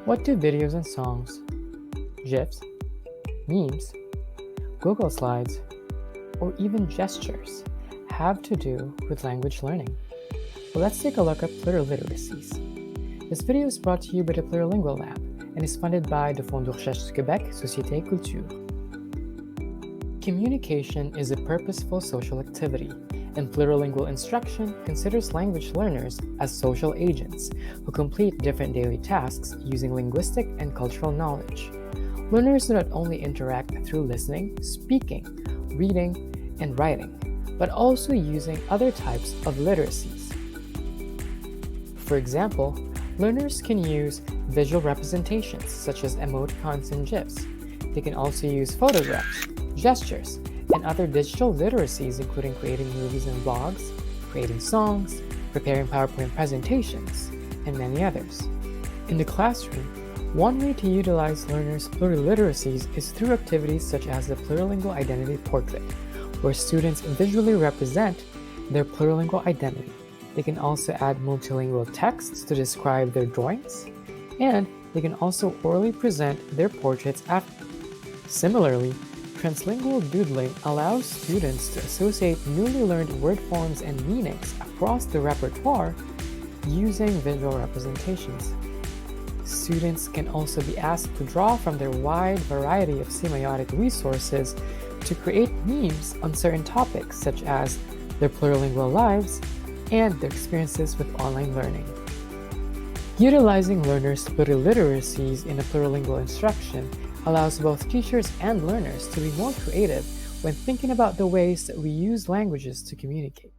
What do videos and songs, GIFs, memes, Google Slides, or even gestures have to do with language learning? Well, let's take a look at Pluriliteracies. This video is brought to you by the Plurilingual Lab and is funded by the Fonds de Recherche du Québec, Société, Culture. Communication is a purposeful social activity, and plurilingual instruction considers language learners as social agents who complete different daily tasks using linguistic and cultural knowledge. Learners do not only interact through listening, speaking, reading, and writing, but also using other types of literacies. For example, learners can use visual representations such as emoticons and GIFs. They can also use photographs, gestures, and other digital literacies including creating movies and blogs, creating songs, preparing PowerPoint presentations, and many others. In the classroom, one way to utilize learners' pluriliteracies is through activities such as the Plurilingual Identity Portrait, where students visually represent their plurilingual identity. They can also add multilingual texts to describe their drawings, and they can also orally present their portraits after. Similarly, translingual doodling allows students to associate newly learned word forms and meanings across the repertoire using visual representations. Students can also be asked to draw from their wide variety of semiotic resources to create memes on certain topics such as their plurilingual lives and their experiences with online learning. Utilizing learners' pluriliteracies in a plurilingual instruction allows both teachers and learners to be more creative when thinking about the ways that we use languages to communicate.